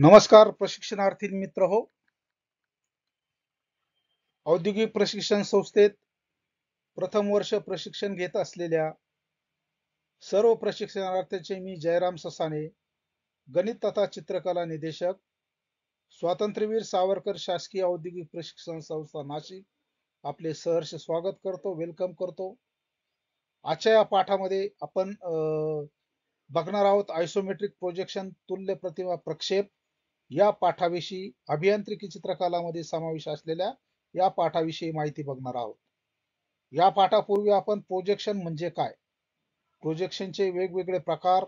नमस्कार प्रशिक्षणार्थी मित्र हो. औद्योगिक प्रशिक्षण संस्थेत प्रथम वर्ष प्रशिक्षण घेत असलेल्या सर्व प्रशिक्षणार्थींचे मी जयराम ससाने, गणित तथा चित्रकला निदेशक, स्वातंत्र्यवीर सावरकर शासकीय औद्योगिक प्रशिक्षण संस्था नाशिक आपले सहर्ष स्वागत करतो, वेलकम करतो. आजच्या या पाठामध्ये आपण बघणार आहोत आयसोमेट्रिक प्रोजेक्शन तुल्य प्रतिमा प्रक्षेप या पाठाविषयी अभियांत्रिकी चित्रकलामध्ये समावेश असलेल्या या पाठाविषयी माहिती बघणार आहोत. या पाठापूर्वी आपण प्रोजेक्शन म्हणजे काय, प्रोजेक्शनचे वेगवेगळे प्रकार,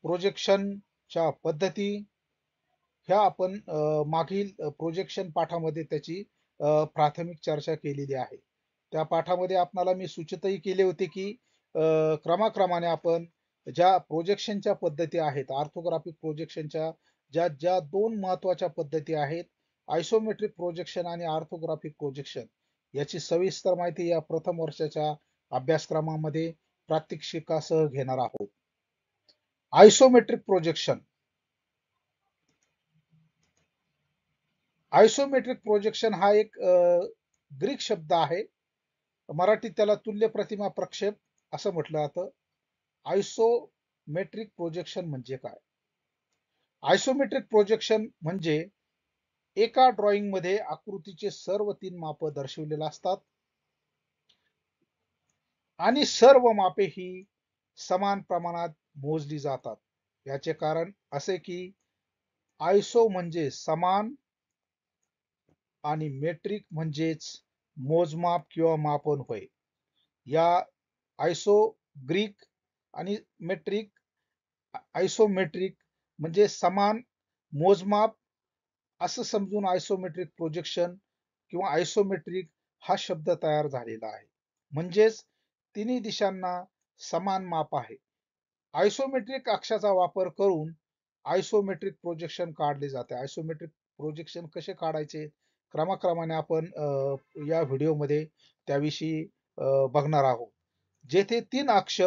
प्रोजेक्शनच्या पद्धती ह्या आपण मागील प्रोजेक्शन पाठामध्ये त्याची प्राथमिक चर्चा केलेली आहे. त्या पाठामध्ये आपणाला मी सूचितही केले होते की क्रमाक्रमाने आपण ज्या प्रोजेक्शनच्या पद्धती आहेत, ऑर्थोग्राफिक प्रोजेक्शनच्या ज्या ज्या दोन महत्वाच्या पद्धती आहेत, आयसोमेट्रिक प्रोजेक्शन आणि ऑर्थोग्राफिक प्रोजेक्शन, याची सविस्तर माहिती या प्रथम वर्षाच्या अभ्यासक्रमामध्ये प्रात्यक्षिकासह घेणार आहोत. Isometric projection. आयसोमेट्रिक प्रोजेक्शन हा एक ग्रीक शब्द आहे. मराठीत त्याला तुल्य प्रतिमा प्रक्षेप असं म्हटलं जातं. आयसोमेट्रिक प्रोजेक्शन म्हणजे काय? आयसोमेट्रिक प्रोजेक्शन म्हणजे एका ड्रॉइंग मध्ये आकृतीचे सर्व 3 माप दर्शविलेले असतात आणि सर्व मापे ही समान प्रमाणात मोजली जातात. याचे कारण असे की आयसो म्हणजे समान आणि मेट्रिक म्हणजेच मोजमाप किंवा मापन होय. या आयसो ग्रीक आणि मेट्रिक, आयसोमेट्रिक म्हणजे समान मोजमाप असं समजून आयसोमेट्रिक प्रोजेक्शन किंवा आयसोमेट्रिक हा शब्द तयार झालेला आहे. म्हणजेच तिन्ही दिशांना समान माप आहे. आयसोमेट्रिक अक्षाचा वापर करून आयसोमेट्रिक प्रोजेक्शन काढले जाते. आयसोमेट्रिक प्रोजेक्शन कसे काढायचे क्रमाक्रमाने आपण या व्हिडिओमध्ये त्याविषयी बघणार आहोत. जेथे 3 अक्ष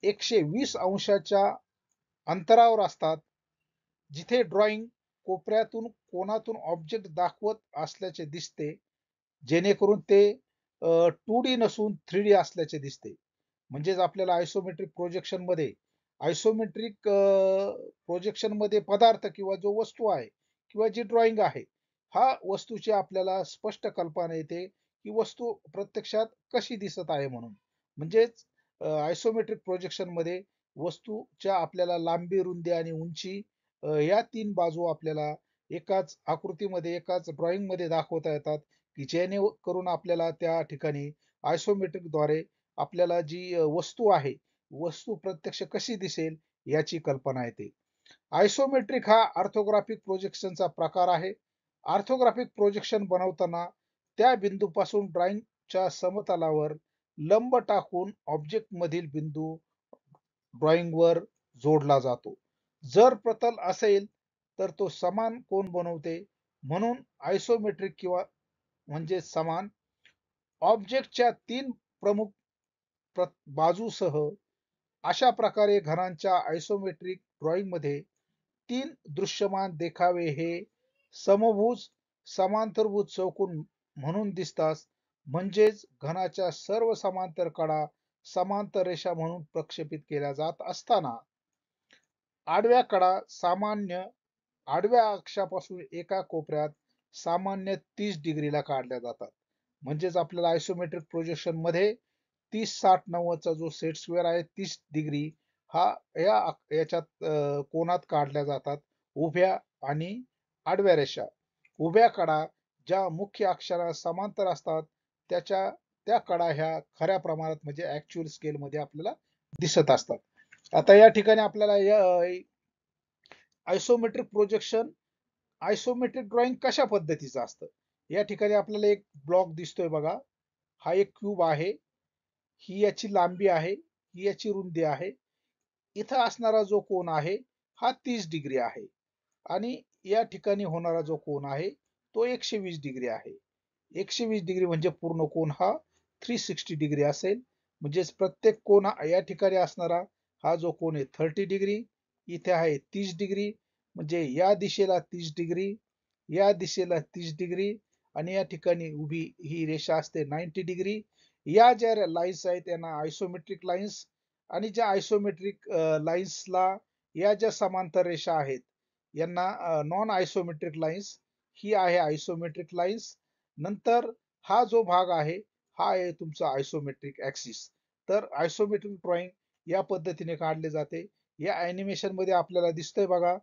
120 अंशाच्या अंतरावर असतात, जिथे ड्रॉइंग कोपऱ्यातून कोनातून ऑब्जेक्ट दाखवत असल्याचे दिसते, जेणेकरून ते 2D नसून 3D असल्याचे दिसते. म्हणजेच आपल्याला आयसोमेट्रिक प्रोजेक्शन मध्ये पदार्थ किंवा जो वस्तू आहे किंवा जी ड्रॉइंग आहे, हा वस्तूची आपल्याला स्पष्ट कल्पना येते की वस्तू प्रत्यक्षात कशी दिसत आहे म्हणून. म्हणजेच आयसोमेट्रिक प्रोजेक्शन मध्ये वस्तूच्या आपल्याला लांबी, रुंदी आणि उंची या 3 बाजू आपल्याला एकाच आकृतीमध्ये, एकाच ड्रॉइंग मध्ये दाखवता येतात, की जेणेकरून आपल्याला त्या ठिकाणी आयसोमेट्रिक द्वारे आपल्याला जी वस्तू आहे, वस्तू प्रत्यक्ष कशी दिसेल याची कल्पना येते. आयसोमेट्रिक हा ऑर्थोग्राफिक प्रोजेक्शनचा प्रकार आहे. ऑर्थोग्राफिक प्रोजेक्शन बनवताना त्या बिंदूपासून ड्रॉइंगच्या समतलावर लंब टाकून ऑब्जेक्ट मधील बिंदू ड्रॉइंग वर जोडला जातो. जर प्रतल असेल तर तो समान कोन बनवते, म्हणून आयसोमेट्रिक किंवा म्हणजे समान ऑब्जेक्टच्या 3 प्रमुख बाजूसह अशा प्रकारे घरांच्या आयसोमेट्रिक ड्रॉइंग मध्ये 3 दृश्यमान देखावे हे समभुज समांतरभुज चौकोन म्हणून दिसतात. म्हणजेच घनाच्या सर्व समांतर कडा समांतर रेषा म्हणून प्रक्षेपित केल्या जात असताना आडव्या कडा सामान्य आडव्या अक्षापासून एका कोपऱ्यात सामान्य 30 डिग्रीला काढल्या जातात. म्हणजेच आपल्याला आयसोमेट्रिक प्रोजेक्शन मध्ये 30-60-90 चा जो सेट स्क्वेअर आहे 30 डिग्री हा याच्यात कोनात काढल्या जातात. उभ्या आणि आडव्या रेषा. उभ्या कडा ज्या मुख्य अक्षाला समांतर असतात त्या कडा ह्या खऱ्या प्रमाणात म्हणजे ऍक्च्युअल स्केल मध्ये आपल्याला दिसत असतात. आता या ठिकाणी आपल्याला आयसोमेट्रिक प्रोजेक्शन, आयसोमेट्रिक ड्रॉइंग कशा पद्धतीचं असतं. या ठिकाणी आपल्याला एक ब्लॉक दिसतोय बघा. हा एक क्यूब आहे. ही याची लांबी आहे, ही याची रुंदी आहे. इथं असणारा जो कोन आहे हा 30 डिग्री आहे आणि या ठिकाणी होणारा जो कोन आहे तो 120 डिग्री आहे. 120 डिग्री म्हणजे पूर्ण कोन हा 360 डिग्री असेल. म्हणजेच प्रत्येक कोन या ठिकाणी असणारा हा जो कोन आहे 30 डिग्री, इथे आहे 30 डिग्री म्हणजे या दिशेला 30 डिग्री, या दिशेला 30 डिग्री आणि या ठिकाणी उभी ही रेषा असते 90 डिग्री. या ज्या लाईन्स आहेत त्यांना आयसोमेट्रिक लाईन्स, आणि ज्या आयसोमेट्रिक लाईन्सला या ज्या समांतर रेषा आहेत यांना नॉन आयसोमेट्रिक लाईन्स. ही आहे आयसोमेट्रिक लाईन्स. नंतर हा जो भाग आहे हा आहे तुमचा आयसोमेट्रिक ऍक्सिस. तर आयसोमेट्रिक ड्रॉइंग या पद्धतीने काढले जाते. या ऍनिमेशन मध्ये आपल्याला दिसतंय बघा,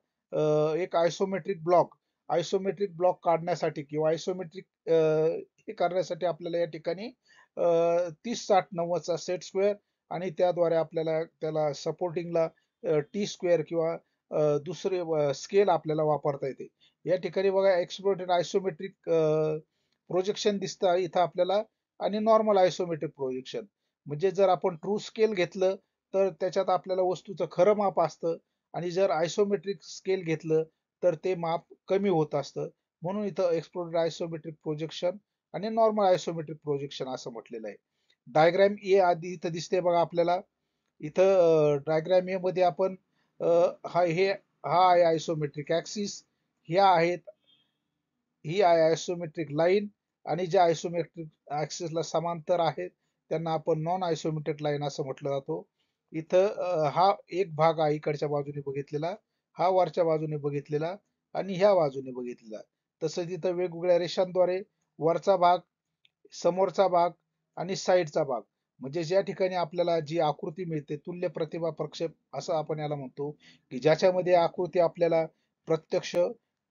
एक आयसोमेट्रिक ब्लॉक काढण्यासाठी किंवा आयसोमेट्रिक हे करण्यासाठी आपल्याला या ठिकाणी 30-60-90 चा सेट स्क्वेअर आणि त्याद्वारे आपल्याला त्याला सपोर्टिंगला टी स्क्वेअर किंवा दुसरे स्केल आपल्याला वापरता येते. या ठिकाणी बघा एक्सप्लोडेड आयसोमेट्रिक प्रोजेक्शन दिसतं इथं आपल्याला, आणि नॉर्मल आयसोमेट्रिक प्रोजेक्शन. म्हणजे जर आपण ट्रू स्केल घेतलं तर त्याच्यात आपल्याला वस्तूचं खरं माप असतं, आणि जर आयसोमेट्रिक स्केल घेतलं तर ते माप कमी होत असतं. म्हणून इथं एक्सप्लोडेड आयसोमेट्रिक प्रोजेक्शन आणि नॉर्मल आयसोमेट्रिक प्रोजेक्शन असं म्हटलेलं आहे. डायग्राम ए आधी इथं दिसते बघा आपल्याला. इथं डायग्राम ए मध्ये आपण हा आहे आयसोमेट्रिक ऍक्सिस, ह्या आहेत, ही आहे आयसोमेट्रिक लाईन, आणि ज्या आयसोमेट्रिक ऍक्सिसला समांतर आहेत त्यांना आपण नॉन आयसोमेट्रिक लाईन असं म्हटलं जातो. इथं हा एक भाग आहे इकडच्या बाजूने बघितलेला, हा वरच्या बाजूने बघितलेला आणि ह्या बाजूने बघितलेला. तसंच इथं वेगवेगळ्या रेषांद्वारे वरचा भाग, समोरचा भाग आणि साईडचा भाग, म्हणजे ज्या ठिकाणी आपल्याला जी आकृती मिळते तुल्य प्रतिमा प्रक्षेप असं आपण याला म्हणतो, की ज्याच्यामध्ये आकृती आपल्याला प्रत्यक्ष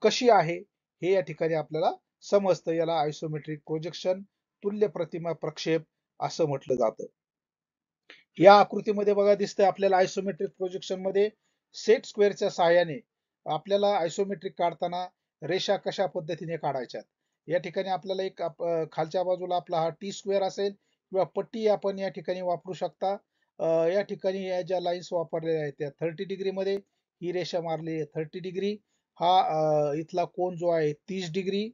कशी आहे हे या ठिकाणी आपल्याला समजतं. याला आयसोमेट्रिक प्रोजेक्शन, तुल्य प्रतिमा प्रक्षेप असं म्हटलं जातं. या आकृतीमध्ये बघा दिसतंय आपल्याला आयसोमेट्रिक प्रोजेक्शन मध्ये सेट स्क्वेअरच्या सहाय्याने आपल्याला आयसोमेट्रिक काढताना रेषा कशा पद्धतीने काढायच्या. या ठिकाणी आपल्याला एक खालच्या बाजूला आपला हा टी स्क्वेअर असेल किंवा पट्टी आपण या ठिकाणी वापरू शकता. या ठिकाणी या ज्या लाईन्स वापरलेल्या आहेत त्या 30 डिग्री मध्ये ही रेषा मारली आहे 30 डिग्री. हा इथला कोन जो आहे 30 डिग्री.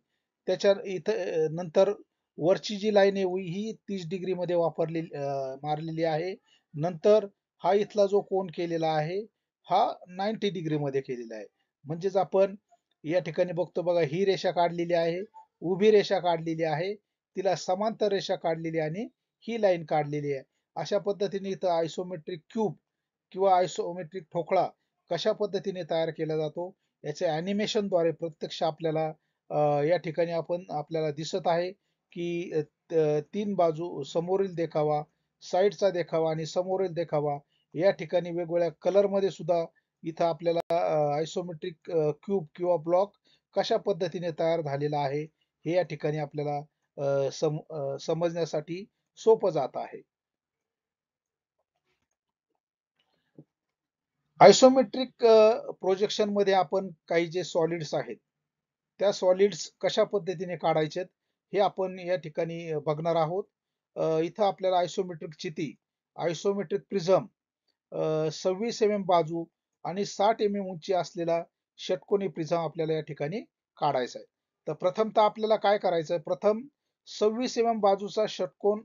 त्याच्या इथं नंतर वरची जी लाईन आहे ही 30 डिग्री मध्ये मारलेली आहे. नंतर हा इथला जो कोन केलेला आहे हा 90 डिग्री मध्ये केलेला आहे. म्हणजेच आपण या ठिकाणी बघतो बघा, ही रेषा काढलेली आहे, उभी रेषा काढलेली आहे, तिला समांतर रेषा काढलेली आणि ही लाईन काढलेली आहे. अशा पद्धतीने इथं आयसोमेट्रिक क्यूब किंवा आयसोमेट्रिक ठोकळा कशा पद्धतीने तयार केला जातो याच्या अॅनिमेशनद्वारे प्रत्यक्ष आपल्याला या ठिकाणी आपल्याला दिसत आहे की 3 बाजू, समोरील देखावा, साईडचा देखावा आणि समोरील देखावा या ठिकाणी वेगवेगळ्या कलर मध्ये सुद्धा इथं आपल्याला आयसोमेट्रिक क्यूब किंवा ब्लॉक कशा पद्धतीने तयार झालेला आहे हे या ठिकाणी आपल्याला समजण्यासाठी सोपं जात आहे. आयसोमेट्रिक प्रोजेक्शन मध्ये आपण काही जे सॉलिड्स आहेत त्या सॉलिड्स कशा पद्धतीने काढायचे हे आपण या ठिकाणी बघणार आहोत. इथं आपल्याला आयसोमेट्रिक चिती, आयसोमेट्रिक प्रिझम, 26 mm बाजू आणि 60 mm उंची असलेला षटकोनी प्रिझम आपल्याला या ठिकाणी काढायचा आहे. तर प्रथमतः आपल्याला काय करायचं, प्रथम 26 mm बाजूचा षटकोन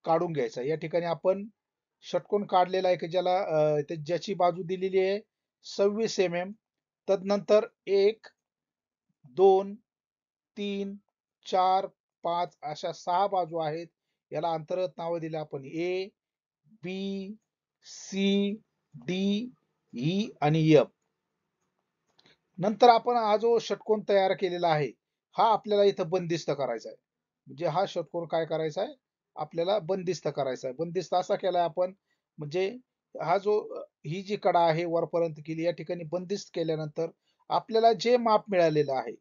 काढून घ्यायचा. या ठिकाणी आपण षटकोन काढलेला आहे की ज्याची बाजू दिलेली आहे 26 mm. तदनंतर 1, 2, 3, 4, 5 अशा 6 बाजू आहेत. याला अंतर्गत नाव दिले आपण ए, बी, सी, डी, ई आणि एफ. नंतर आपण हा जो षटकोन तयार केलेला आहे हा आपल्याला इथं बंदिस्त करायचा आहे. म्हणजे हा षटकोन काय करायचा आहे, आपल्याला बंदिस्त करायचा आहे. बंदिस्त असा केलाय आपण, म्हणजे हा जो ही जी कडा आहे वरपर्यंत केली, या ठिकाणी बंदिस्त केल्यानंतर आपल्याला जे माप मिळालेलं आहे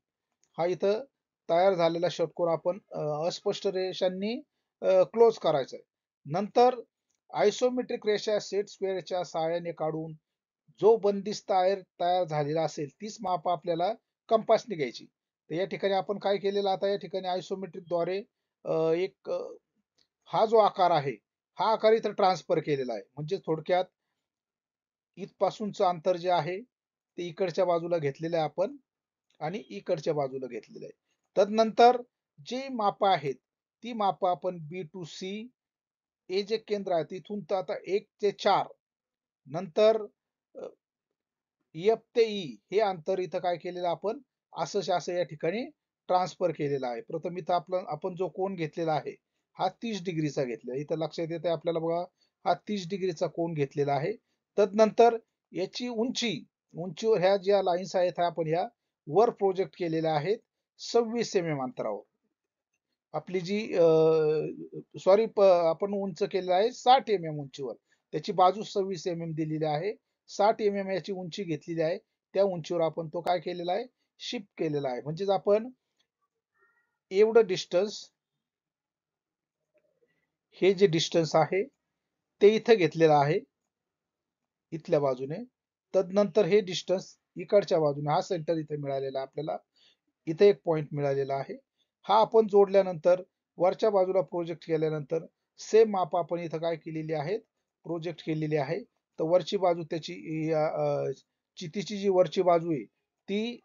हा इथं तयार झालेला षटकोन आपण अस्पष्ट रेषांनी क्लोज करायचा आहे. नंतर आयसोमेट्रिक रेषा सेट स्क्वेअरच्या सहाय्याने काढून जो बंदिस्त तयार झालेला असेल तीच माप आपल्याला कंपासने घ्यायची. तर या ठिकाणी आपण काय केलेलं, आता या ठिकाणी आयसोमेट्रिक द्वारे एक हा जो आकार आहे हा आकार इथं ट्रान्सफर केलेला आहे. म्हणजे थोडक्यात इथपासूनचं अंतर जे आहे ते इकडच्या बाजूला घेतलेलं आहे आपण आणि इकडच्या बाजूला घेतलेलं आहे. तदनंतर जी माप आहेत ती माप आपण बी टू सी, हे जे केंद्र आहे तिथून तर आता 1 ते 4, नंतर एफ ते ई हे अंतर इथं काय केलेलं आपण असं या ठिकाणी ट्रान्सफर केलेलं आहे. प्रथम इथं आपण जो कोन घेतलेला आहे हा 30 डिग्रीचा घेतलेला इथं लक्षात येते आपल्याला बघा हा 30 डिग्रीचा कोन घेतलेला आहे. तदनंतर याची उंचीवर ह्या ज्या लाईन्स आहेत आपण ह्या वर प्रोजेक्ट केलेल्या आहेत 26 अंतरावर. आपली जी सॉरी आपण उंच केलेलं आहे 60 उंचीवर. त्याची बाजू 26 दिलेली आहे. 60 याची उंची घेतलेली आहे. त्या उंचीवर आपण तो काय केलेला आहे शिफ्ट केलेला आहे. म्हणजेच आपण एवढं डिस्टन्स हे जे डिस्टन्स आहे ते इथं घेतलेलं आहे इथल्या बाजूने. तदनंतर हे डिस्टन्स इकडच्या बाजूने हा सेंटर इथे मिळालेला आपल्याला. इथे एक पॉइंट मिळालेला आहे. हा आपण जोडल्यानंतर वरच्या बाजूला प्रोजेक्ट केल्यानंतर सेम माप आपण इथं काय केलेली आहेत प्रोजेक्ट केलेली आहे. तर वरची बाजू त्याची चितीची जी वरची बाजू आहे ती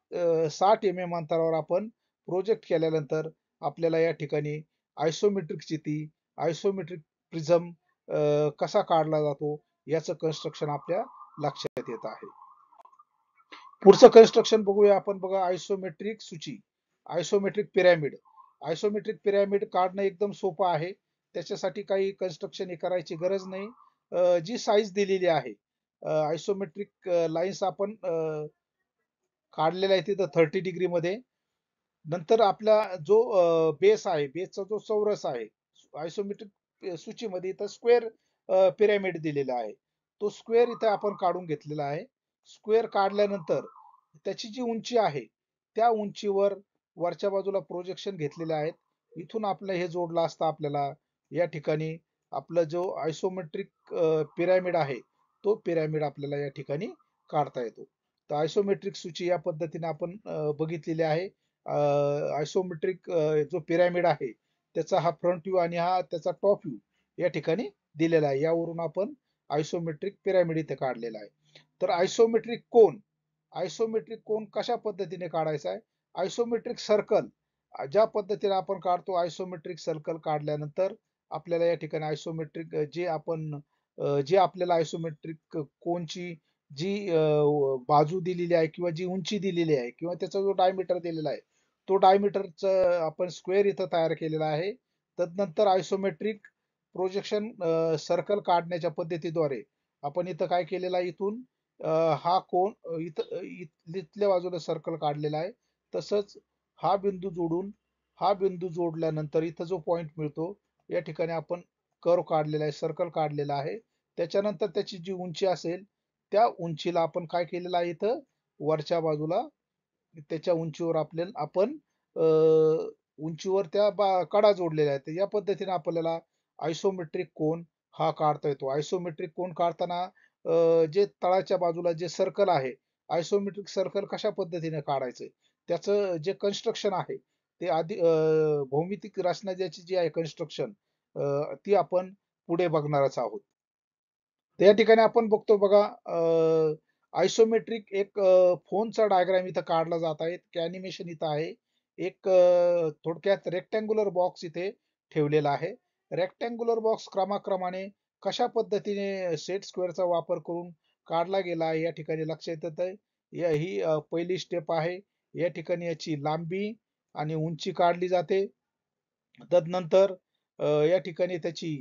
60 अंतरावर आपण प्रोजेक्ट केल्यानंतर आपल्याला या ठिकाणी आयसोमेट्रिक चिती आयसोमेट्रिक प्रिझम कसा काढला जातो याचं कन्स्ट्रक्शन आपल्या लक्षात येत आहे. पुढचं कन्स्ट्रक्शन बघूया आपण बघा आयसोमेट्रिक सूची आयसोमेट्रिक पिरॅमिड. आयसोमेट्रिक पिरॅमिड काढणं एकदम सोपं आहे. त्याच्यासाठी काही कन्स्ट्रक्शन करायची गरज नाही. जी साईज दिलेली आहे आयसोमेट्रिक लाईन्स आपण काढलेला आहे तिथं 30 डिग्री मध्ये. नंतर आपला जो बेस आहे बेसचा जो चौरस आहे आयसोमेट्रिक सूचीमध्ये इथं स्क्वेअर पिरॅमिड दिलेला आहे. तो स्क्वेअर इथं आपण काढून घेतलेला आहे. स्क्वेअर काढल्यानंतर त्याची जी उंची आहे त्या उंचीवर वरच्या बाजूला प्रोजेक्शन घेतलेले आहेत. इथून आपलं हे जोडलं असतं आपल्याला या ठिकाणी आपला जो आयसोमेट्रिक पिरॅमिड आहे तो पिरॅमिड आपल्याला या ठिकाणी काढता येतो. तर आयसोमेट्रिक सूची या पद्धतीने आपण बघितलेली आहे. आयसोमेट्रिक जो पिरॅमिड आहे त्याचा हा फ्रंट व्ह्यू आणि हा त्याचा टॉप व्ह्यू या ठिकाणी दिलेला आहे. यावरून आपण आयसोमेट्रिक पिरॅमिड इथे काढलेला आहे. तर आयसोमेट्रिक कोन कशा पद्धतीने काढायचा आहे. आयसोमेट्रिक सर्कल ज्या पद्धतीने आपण काढतो आयसोमेट्रिक सर्कल काढल्यानंतर आपल्याला या ठिकाणी आयसोमेट्रिक जे आपल्याला आयसोमेट्रिक कोनची जी बाजू दिलेली आहे किंवा जी उंची दिलेली आहे किंवा त्याचा जो डायमीटर दिलेला आहे तो डायमीटरचं आपण स्क्वेअर इथं तयार केलेला आहे. तदनंतर आयसोमेट्रिक प्रोजेक्शन सर्कल काढण्याच्या पद्धतीद्वारे आपण इथं काय केलेलं आहे इथून हा कोन इथल्या बाजूला सर्कल काढलेला आहे. तसंच हा बिंदू जोडल्यानंतर इथं जो पॉइंट मिळतो या ठिकाणी आपण कर्व काढलेला आहे सर्कल काढलेला आहे. त्याच्यानंतर त्याची जी उंची असेल त्या उंचीला आपण काय केलेलं आहे इथं वरच्या बाजूला त्याच्या उंचीवर आपण उंचीवर त्या कडा जोडलेल्या आहेत. या पद्धतीने आपल्याला आयसोमेट्रिक कोन हा काढता येतो. आयसोमेट्रिक कोन काढताना जे तळाच्या बाजूला जे सर्कल आहे आयसोमेट्रिक सर्कल कशा पद्धतीने काढायचे त्याचं जे कन्स्ट्रक्शन आहे ते आधी भौमितिक रचना ज्याची जी आहे कन्स्ट्रक्शन ती आपण पुढे बघणारच आहोत. तर या ठिकाणी आपण बघतो बघा आयसोमेट्रिक एक फोनचा डायग्राम इथं काढला जात आहे. अॅनिमेशन इथं आहे. एक थोडक्यात रेक्टँग्युलर बॉक्स इथे ठेवलेला आहे. रेक्टँग्युलर बॉक्स क्रमाक्रमाने कशा पद्धतीने सेट स्क्वेअरचा वापर करून काढला गेला आहे या ठिकाणी लक्षात येत आहे. ही पहिली स्टेप आहे. या ठिकाणी याची लांबी आणि उंची काढली जाते. तदनंतर या ठिकाणी त्याची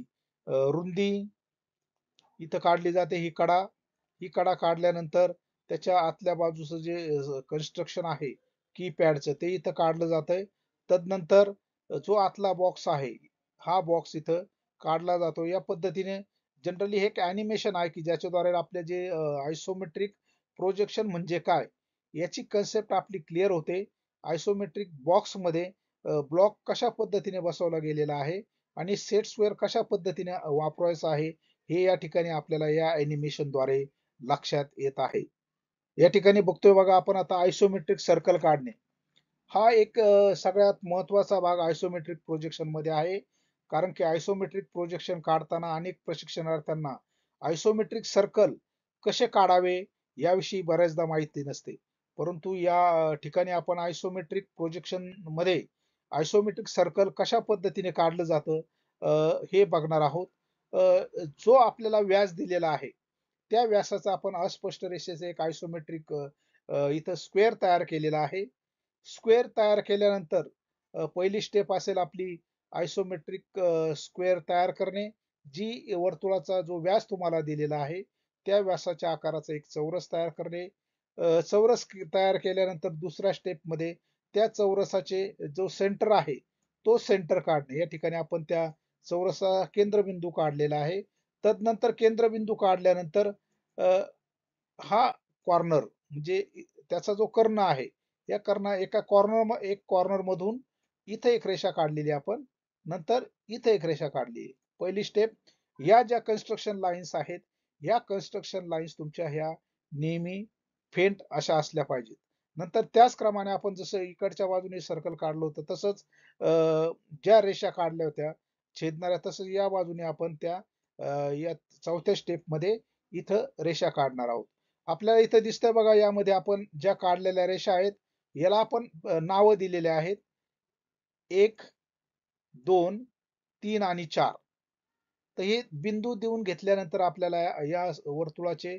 रुंदी इथं काढली जाते. ही कडा काढल्यानंतर त्याच्या आतल्या बाजूचं जे कन्स्ट्रक्शन आहे कीपॅडचं ते इथं काढलं जातंय. तदनंतर जो आतला बॉक्स आहे हा बॉक्स इथं काढला जातो. या पद्धतीने जनरली हे एक अॅनिमेशन आहे की ज्याच्याद्वारे आपले जे आयसोमेट्रिक प्रोजेक्शन म्हणजे काय याची कन्सेप्ट आपली क्लिअर होते. आयसोमेट्रिक बॉक्स मध्ये ब्लॉक कशा पद्धतीने बसवला गेलेला आहे आणि सेट स्क्वेअर कशा पद्धतीने वापरायचा आहे हे या ठिकाणी आपल्याला या अॅनिमेशन द्वारे लक्षात येत आहे. या ठिकाणी बघतोय बघा आपण आता आयसोमेट्रिक सर्कल काढणे हा एक सगळ्यात महत्वाचा भाग आयसोमेट्रिक प्रोजेक्शन मध्ये आहे. कारण की आयसोमेट्रिक प्रोजेक्शन काढताना अनेक प्रशिक्षणार्थ्यांना आयसोमेट्रिक सर्कल कसे काढावे याविषयी बऱ्याचदा माहिती नसते. परंतु या ठिकाणी आपण आयसोमेट्रिक प्रोजेक्शन मध्ये आयसोमेट्रिक सर्कल कशा पद्धतीने काढलं जातं हे बघणार आहोत. जो आपल्याला व्यास दिलेला आहे त्या व्यासाचा आपण अस्पष्ट रेषेचं एक आयसोमेट्रिक इथं स्क्वेअर तयार केलेला आहे. स्क्वेअर तयार केल्यानंतर पहिली स्टेप असेल आपली आयसोमेट्रिक स्क्वेअर तयार करणे, जी वर्तुळाचा जो व्यास तुम्हाला दिलेला आहे त्या व्यासाच्या आकाराचा एक चौरस तयार करणे. चौरस तयार केल्यानंतर दुसऱ्या स्टेपमध्ये त्या चौरसाचे जो सेंटर आहे तो सेंटर काढणे. या ठिकाणी आपण त्या चौरसा केंद्रबिंदू काढलेला आहे. तदनंतर केंद्रबिंदू काढल्यानंतर हा कॉर्नर म्हणजे त्याचा जो कर्ण आहे या एक कॉर्नर मधून इथे एक रेषा काढलेली आपण, नंतर इथे एक रेषा काढली. पहिली स्टेप, या ज्या कन्स्ट्रक्शन लाईन्स आहेत या कन्स्ट्रक्शन लाईन्स तुमच्या ह्या नेहमी फेंट अशा असल्या पाहिजेत. नंतर त्याचप्रमाणे आपण जसं इकडच्या बाजूने सर्कल काढलं होतं तसंच ज्या रेषा काढल्या होत्या छेदणाऱ्या तसंच या बाजूने आपण त्या या चौथ्या स्टेप मध्ये इथं रेषा काढणार आहोत. आपल्याला इथं दिसतंय बघा, यामध्ये आपण ज्या काढलेल्या रेषा आहेत याला आपण नावं दिलेले आहेत 1, 2, 3 आणि 4. तर हे बिंदू देऊन घेतल्यानंतर आपल्याला या वर्तुळाचे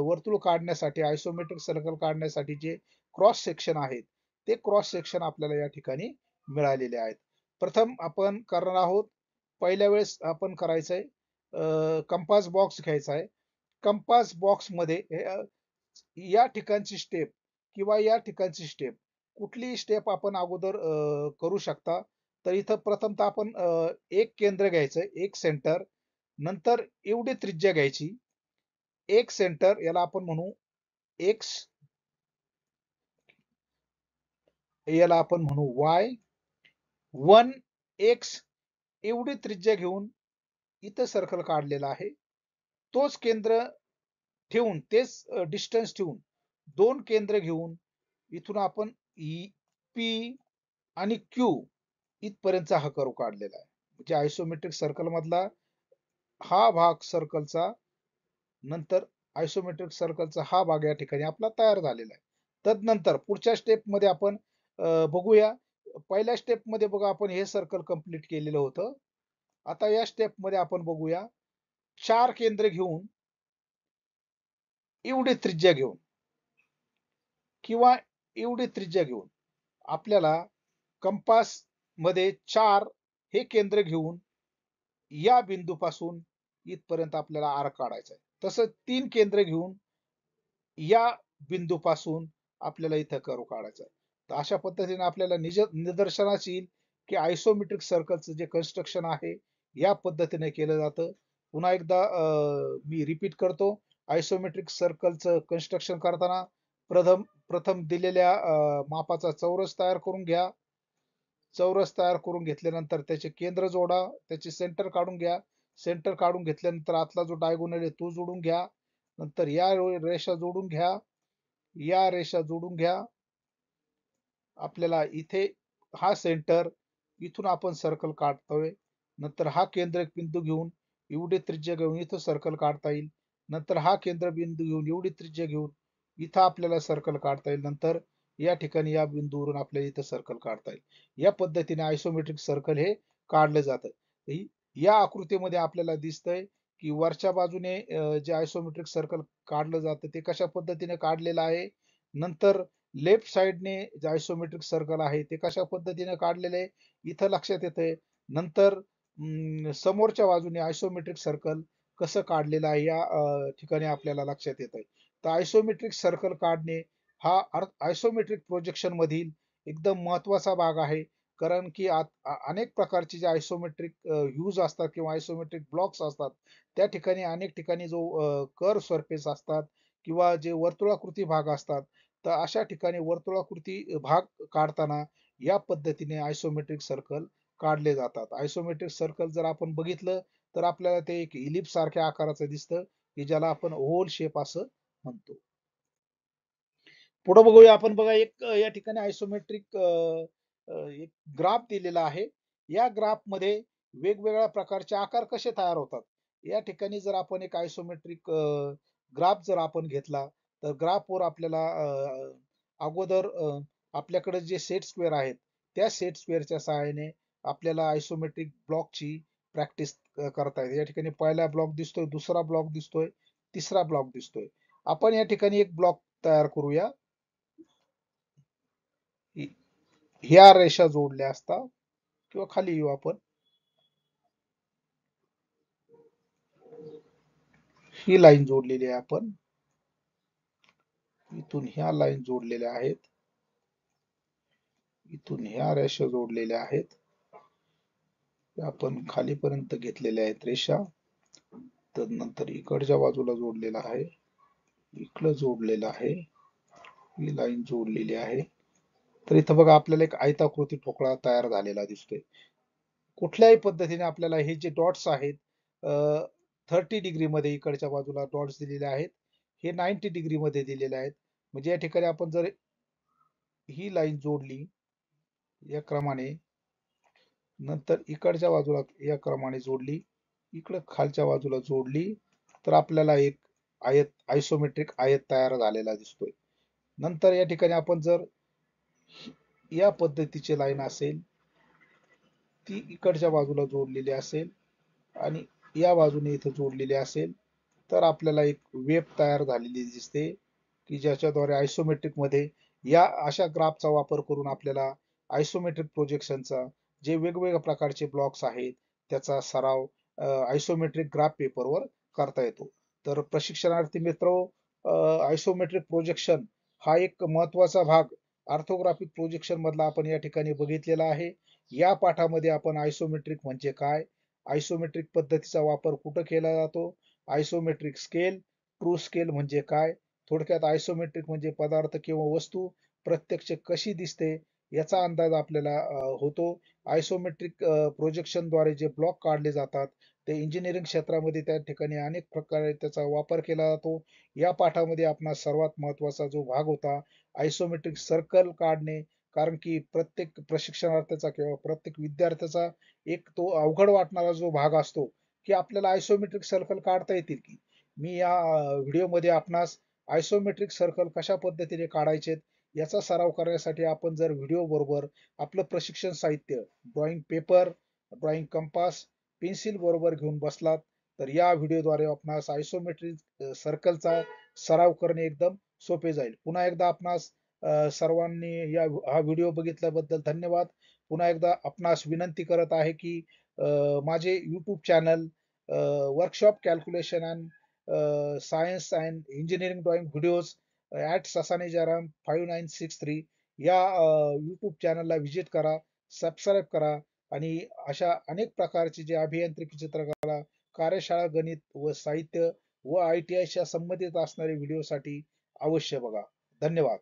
वर्तुळ काढण्यासाठी आयसोमेट्रिक सर्कल काढण्यासाठी जे क्रॉस सेक्शन आहेत ते क्रॉस सेक्शन आपल्याला या ठिकाणी मिळालेले आहेत. प्रथम आपण करणार आहोत, पहिल्या वेळेस आपण करायचंय कंपास बॉक्स घ्यायचा आहे. कंपास बॉक्स मध्ये या ठिकाणची स्टेप किंवा या ठिकाणची स्टेप कुठलीही स्टेप आपण अगोदर करू शकता. तर इथं प्रथमतः आपण एक केंद्र घ्यायचं, एक सेंटर, नंतर एवढी त्रिज्या घ्यायची, एक सेंटर याला आपण म्हणू एक्स, याला आपण म्हणू वाय, 1 एक्स एवढी त्रिज्या घेऊन इथं सर्कल काढलेला आहे. तोच केंद्र ठेवून तेच डिस्टन्स ठेवून दोन केंद्र घेऊन इथून आपण पी आणि क्यू इथपर्यंतचा हा कर्व काढलेला आहे. म्हणजे आयसोमेट्रिक सर्कल मधला हा भाग सर्कलचा, नंतर आयसोमेट्रिक सर्कलचा हा भाग या ठिकाणी आपला तयार झालेला आहे. तदनंतर पुढच्या स्टेप मध्ये आपण बघूया. पहिल्या स्टेप मध्ये बघा आपण हे सर्कल कंप्लीट केलेलं होतं. आता या स्टेप मध्ये आपण बघूया 4 केंद्र घेऊन एवढी त्रिज्या घेऊन किंवा एवढी त्रिज्या घेऊन आपल्याला कंपास मध्ये 4 हे केंद्र घेऊन या बिंदूपासून इथपर्यंत आपल्याला आर्क काढायचा आहे. तसं 3 केंद्र घेऊन या बिंदूपासून आपल्याला इथं कर्व काढायचा आहे. तर अशा पद्धतीने आपल्याला निदर्शनास येईल की आयसोमेट्रिक सर्कलचं जे कन्स्ट्रक्शन आहे या पद्धतीने केलं जातं. पुन्हा एकदा मी रिपीट करतो, आयसोमेट्रिक सर्कलचं कन्स्ट्रक्शन करताना प्रथम दिलेल्या मापाचा चौरस तयार करून घ्या. चौरस तयार करून घेतल्यानंतर त्याचे केंद्र जोडा, त्याचे सेंटर काढून घ्या. सेंटर काढून घेतल्यानंतर आतला जो डायगोनल आहे तो जोडून घ्या. नंतर या रेषा जोडून घ्या, या रेषा जोडून घ्या. आपल्याला इथे हा सेंटर, इथून आपण सर्कल काढतोय. नंतर हा केंद्र बिंदू घेऊन एवढी त्रिज्या घेऊन इथं सर्कल काढता येईल. नंतर हा केंद्र बिंदू घेऊन एवढी त्रिज्या घेऊन इथं आपल्याला सर्कल काढता येईल. नंतर या ठिकाणी या बिंदूवरून आपल्याला इथं सर्कल काढता येईल. या पद्धतीने आयसोमेट्रिक सर्कल हे काढलं जातं. या आकृतीमध्ये आपल्याला दिसतंय की वरच्या बाजूने जे आयसोमेट्रिक सर्कल काढलं जातं ते कशा पद्धतीने काढलेलं आहे. नंतर लेफ्ट साइडने जे आयसोमेट्रिक सर्कल आहे ते कशा पद्धतीने काढलेले आहे इथं लक्षात येतंय. नंतर समोरच्या बाजूने आयसोमेट्रिक सर्कल कसं काढलेलं आहे या ठिकाणी आपल्याला लक्षात येत आहे. तर आयसोमेट्रिक सर्कल काढणे हा आयसोमेट्रिक प्रोजेक्शन मधील एकदम महत्वाचा भाग आहे. कारण की अनेक प्रकारचे जे आयसोमेट्रिक व्ह्यूज असतात किंवा आयसोमेट्रिक ब्लॉक्स असतात त्या ठिकाणी अनेक ठिकाणी जो कर्व सरफेस असतात किंवा जे वर्तुळाकृती भाग असतात, तर अशा ठिकाणी वर्तुळाकृती भाग काढताना या पद्धतीने आयसोमेट्रिक सर्कल काढले जातात. आयसोमेट्रिक सर्कल जर आपण बघितलं तर आपल्याला ते एक इलिप्स सारख्या आकाराचं दिसतं की ज्याला आपण ओव्हल शेप असं म्हणतो. पुढे बघूया आपण, बघा एक या ठिकाणी आयसोमेट्रिक एक ग्राफ दिलेला आहे. या ग्राफ मध्ये वेगवेगळ्या प्रकारचे आकार कसे तयार होतात. या ठिकाणी जर आपण एक आयसोमेट्रिक ग्राफ जर आपण घेतला तर ग्राफवर आपल्याला अगोदर आपल्याकडे जे सेट स्क्वेअर आहेत त्या सेट स्क्वेअरच्या सहाय्याने आपल्याला आयसोमेट्रिक ब्लॉकची प्रॅक्टिस करता येते. या ठिकाणी पहिला ब्लॉक दिसतोय, दुसरा ब्लॉक दिसतोय, तिसरा ब्लॉक दिसतोय. आपण या ठिकाणी एक ब्लॉक तयार करूया. ह्या रेषा जोडल्या असता किंवा खाली येऊ आपण. ही लाईन जोडलेली आहे आपण. इथून ह्या लाईन जोडलेल्या आहेत. इथून ह्या रेषा जोडलेल्या आहेत. आपण खालीपर्यंत घेतलेल्या आहेत रेषा. तर नंतर इकडच्या बाजूला जोडलेला आहे. इकडं जोडलेलं आहे. ही लाईन जोडलेली आहे. तर इथं बघा आपल्याला एक आयताकृती ठोकळा तयार झालेला दिसतोय. कुठल्याही पद्धतीने आपल्याला हे जे डॉट्स आहेत 30 डिग्री मध्ये इकडच्या बाजूला डॉट्स दिलेले आहेत. हे 90 डिग्री मध्ये दिलेले आहेत. म्हणजे या ठिकाणी आपण जर ही लाईन जोडली या क्रमाने, नंतर इकडच्या बाजूला या क्रमाने जोडली, इकडं खालच्या बाजूला जोडली, तर आपल्याला एक आयत आयसोमेट्रिक आयत तयार झालेला दिसतोय. नंतर या ठिकाणी आपण जर या पद्धतीची लाईन असेल, ती इकडच्या बाजूला जोडलेली असेल आणि या बाजूने इथं जोडलेली असेल, तर आपल्याला एक वेब तयार झालेली दिसते की ज्याच्याद्वारे आयसोमेट्रिक मध्ये या अशा ग्राफचा वापर करून आपल्याला आयसोमेट्रिक प्रोजेक्शनचा जे वेगवेगळ्या प्रकारचे ब्लॉक्स आहेत त्याचा सराव आयसोमेट्रिक ग्राफ पेपरवर करता येतो. तर प्रशिक्षणार्थी मित्र, आयसोमेट्रिक प्रोजेक्शन हा एक महत्वाचा भाग ऑर्थोग्राफिक प्रोजेक्शन मधला आपण या ठिकाणी बघितलेला आहे. या पाठामध्ये आपण आयसोमेट्रिक म्हणजे काय, आयसोमेट्रिक पद्धतीचा वापर कुठं केला जातो, आयसोमेट्रिक स्केल, ट्रू स्केल म्हणजे काय, थोडक्यात आयसोमेट्रिक म्हणजे पदार्थ किंवा वस्तू प्रत्यक्ष कशी दिसते याचा अंदाज आपल्याला होतो. आयसोमेट्रिक प्रोजेक्शनद्वारे जे ब्लॉक काढले जातात ते इंजिनिअरिंग क्षेत्रामध्ये त्या ठिकाणी अनेक प्रकारे त्याचा वापर केला जातो. या पाठामध्ये आपणास सर्वात महत्वाचा जो भाग होता आयसोमेट्रिक सर्कल काढणे, कारण की प्रत्येक प्रशिक्षणार्थीचा किंवा प्रत्येक विद्यार्थ्याचा एक तो अवघड वाटणारा जो भाग असतो की आपल्याला आयसोमेट्रिक सर्कल काढता येतील की. मी या व्हिडिओमध्ये आपणास आयसोमेट्रिक सर्कल कशा पद्धतीने काढायचे याचा सराव करण्यासाठी आपण जर व्हिडिओ बरोबर आपलं प्रशिक्षण साहित्य drawing paper, drawing compass, pencil बरोबर घेऊन बसलात तर या व्हिडिओद्वारे आपणास आयसोमेट्रिक सर्कलचा सराव करणे एकदम सोपे जाईल. पुन्हा एकदा आपणास सर्वांनी हा व्हिडिओ बघितल्याबद्दल धन्यवाद. पुन्हा एकदा आपणास विनंती करत आहे की माझे YouTube channel workshop calculation and science and engineering drawing videos at Sasane Jairam 5963 या यूट्यूब चॅनलला व्हिजिट करा, सबस्क्राईब करा आणि अशा अनेक प्रकारचे जे अभियांत्रिकी चित्रकला, कार्यशाळा, गणित व साहित्य व ITI च्या संबंधित असणारे व्हिडिओसाठी अवश्य बघा. धन्यवाद.